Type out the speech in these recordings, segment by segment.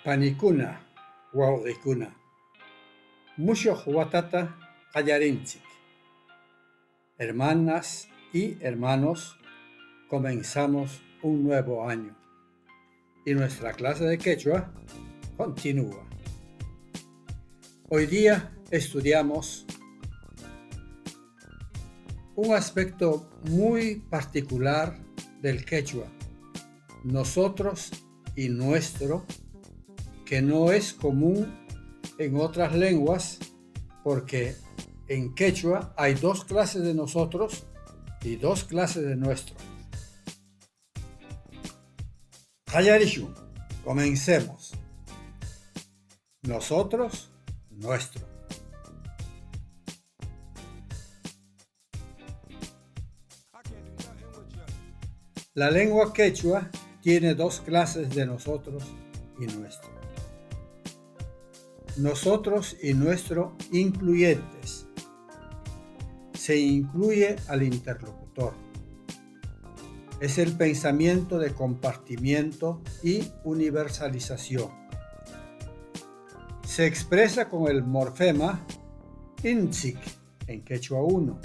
Panikuna, wawqikuna, mushuq watata qallarinchik. Hermanas y hermanos, comenzamos un nuevo año y nuestra clase de quechua continúa. Hoy día estudiamos un aspecto muy particular del quechua, nosotros y nuestro, que no es común en otras lenguas porque en quechua hay dos clases de nosotros y dos clases de nuestro. Qallarishu, comencemos. Nosotros, nuestro. La lengua quechua tiene dos clases de nosotros y nuestro. Nosotros y nuestro incluyentes. Se incluye al interlocutor. Es el pensamiento de compartimiento y universalización. Se expresa con el morfema inchik en quechua 1,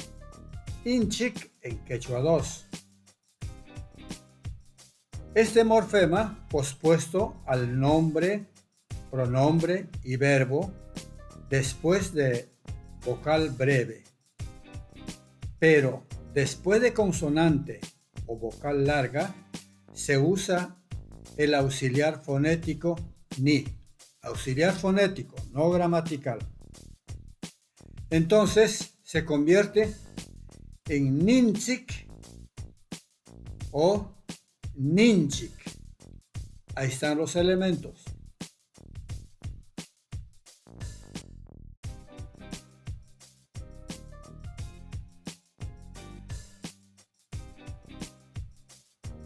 inchik en quechua 2. Este morfema pospuesto al nombre, pronombre y verbo después de vocal breve. Pero después de consonante o vocal larga se usa el auxiliar fonético ni. Auxiliar fonético, no gramatical. Entonces se convierte en ninchik o ninchik. Ahí están los elementos.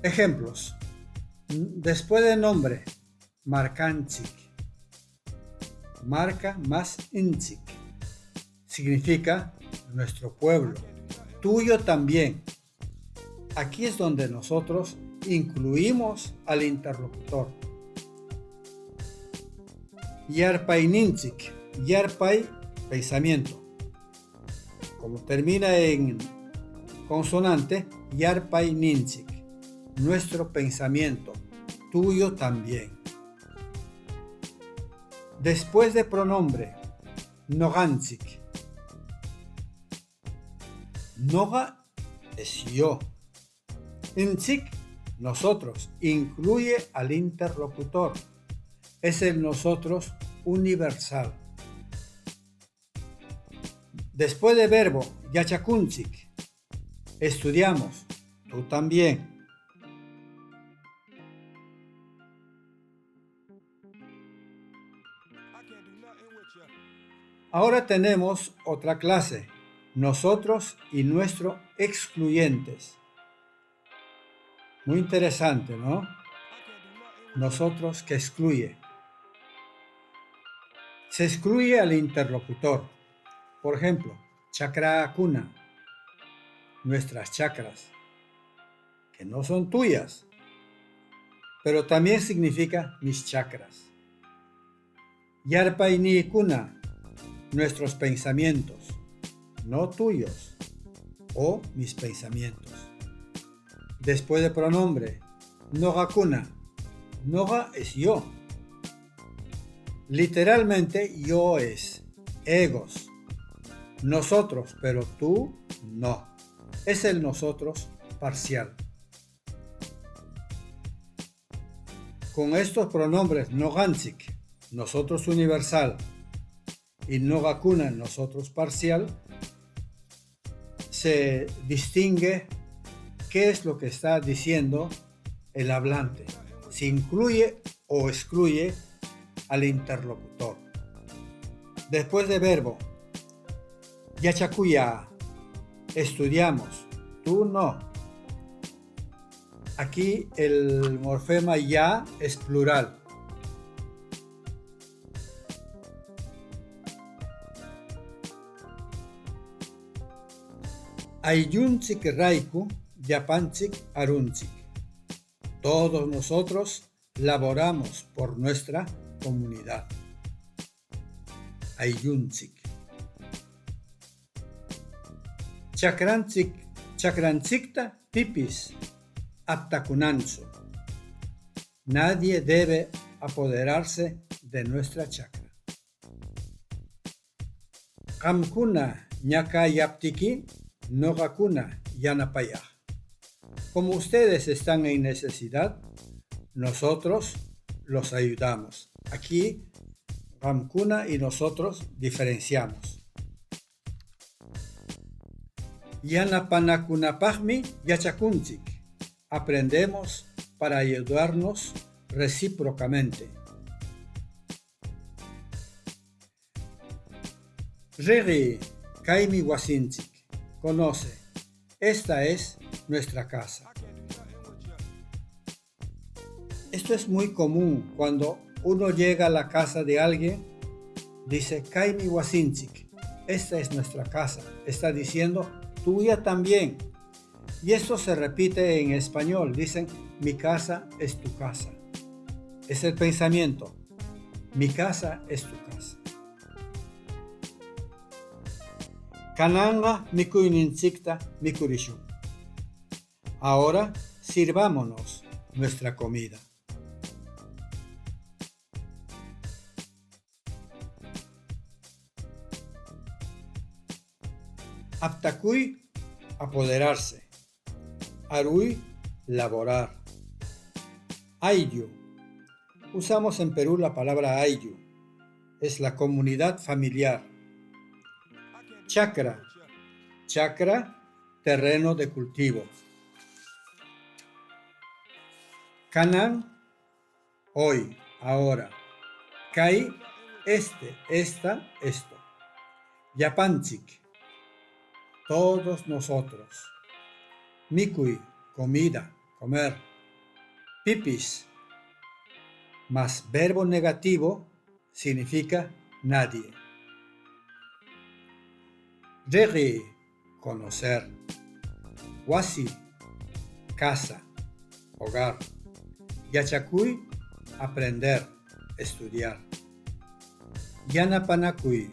Ejemplos. Después de nombre, marcanchik. Marca más inchik. Significa nuestro pueblo. Tuyo también. Aquí es donde nosotros incluimos al interlocutor. Yarpay ninchik. Yarpay, pensamiento. Como termina en consonante, yarpay ninchik. Nuestro pensamiento. Tuyo también. Después de pronombre, noganchik. Noga es yo. Inchik, nosotros, incluye al interlocutor. Es el nosotros universal. Después de verbo, yachakunchik. Estudiamos, tú también. Ahora tenemos otra clase, nosotros y nuestro excluyentes. Muy interesante, ¿no? Nosotros que excluye. Se excluye al interlocutor. Por ejemplo, chakrakuna, nuestras chakras, que no son tuyas, pero también significa mis chakras. Yarpainikuna, nuestros pensamientos, no tuyos, o mis pensamientos. Después de pronombre, nogakuna. Noga es yo. Literalmente yo es egos. Nosotros, pero tú no. Es el nosotros parcial. Con estos pronombres noganchik, nosotros universal, y nogakuna, nosotros parcial, se distingue qué es lo que está diciendo el hablante, si incluye o excluye al interlocutor. Después de verbo, yachakuya, estudiamos, tú no. Aquí el morfema ya es plural. Ayunchik raiku, yapanchik arunchik. Todos nosotros laboramos por nuestra comunidad. Ayuntzik. Chakrantzikta pipis aptakunanzu. Nadie debe apoderarse de nuestra chakra. Qamkuna ñakayaptiki noqakuna yanapayaq. Como ustedes están en necesidad, nosotros los ayudamos. Aquí, qamkuna y nosotros diferenciamos. Yanapanakunapaqmi yachakunchik. Aprendemos para ayudarnos recíprocamente. Regi Kaimi Wasinchik. Conoce, esta es nuestra casa. Esto es muy común cuando uno llega a la casa de alguien, dice Kaimi Wasinchik, esta es nuestra casa. Está diciendo tuya también. Y esto se repite en español, dicen mi casa es tu casa. Es el pensamiento, mi casa es tu casa. Kananga mikuyninchikta mikurishun. Ahora sirvámonos nuestra comida. Aptakuy, apoderarse. Arui, laborar. Ayllu. Usamos en Perú la palabra ayllu. Es la comunidad familiar. Chakra. Chakra, terreno de cultivo. Kanan, hoy, ahora. Kai, esta, esto. Yapanchik, todos nosotros. Mikui, comida, comer. Pipis, más verbo negativo, significa nadie. Regi, conocer. Wasi, casa, hogar. Yachakuy, aprender, estudiar. Yanapanakui,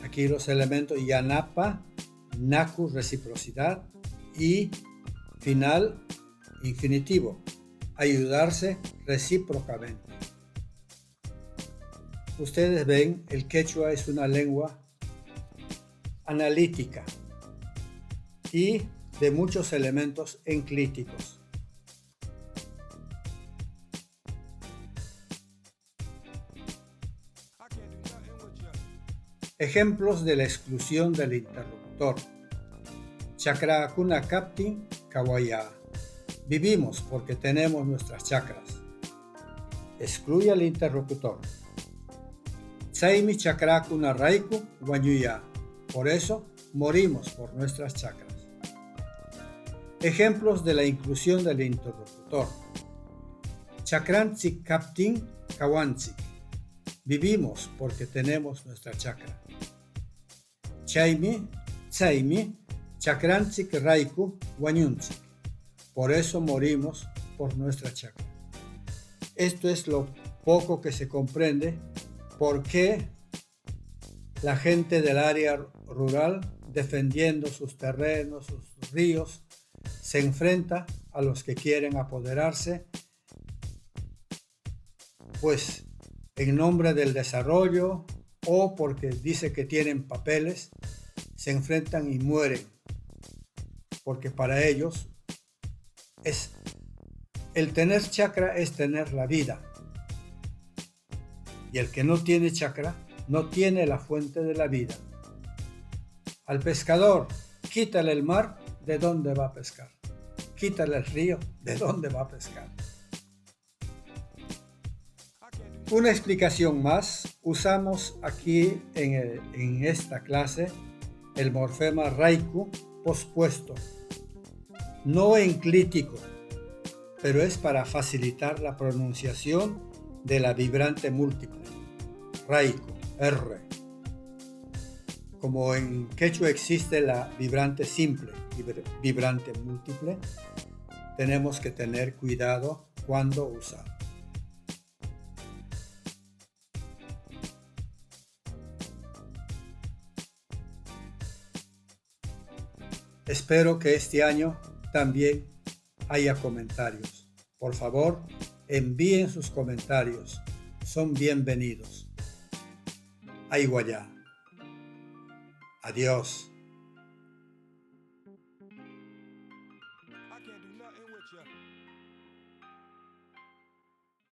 aquí los elementos yanapa, naku, reciprocidad, y final, infinitivo, ayudarse recíprocamente. Ustedes ven, el quechua es una lengua analítica y de muchos elementos enclíticos. Ejemplos de la exclusión del interlocutor. Chakrakuna kaptin kawaya. Vivimos porque tenemos nuestras chakras. Excluye al interlocutor. Tsaimi chakrakuna raiku wanyuya. Por eso morimos por nuestras chakras. Ejemplos de la inclusión del interlocutor. Chakranchik kaptin kawanchik. Vivimos porque tenemos nuestra chakra. Tsaimi, chakranchik raiku wanyunchik. Por eso morimos por nuestra chakra. Esto es lo poco que se comprende por qué la gente del área rural, defendiendo sus terrenos, sus ríos, se enfrenta a los que quieren apoderarse, pues en nombre del desarrollo o porque dice que tienen papeles, se enfrentan y mueren, porque para ellos el tener chakra es tener la vida, y el que no tiene chakra no tiene la fuente de la vida. Al pescador, quítale el mar, ¿de dónde va a pescar? Quítale el río, ¿de dónde va a pescar? Una explicación más, usamos aquí en esta clase el morfema raiku pospuesto, no enclítico, pero es para facilitar la pronunciación de la vibrante múltiple, raiku, R. Como en quechua existe la vibrante simple y vibrante múltiple, tenemos que tener cuidado cuando usar. Espero que este año también haya comentarios. Por favor, envíen sus comentarios. Son bienvenidos. Aiguayá. Adiós.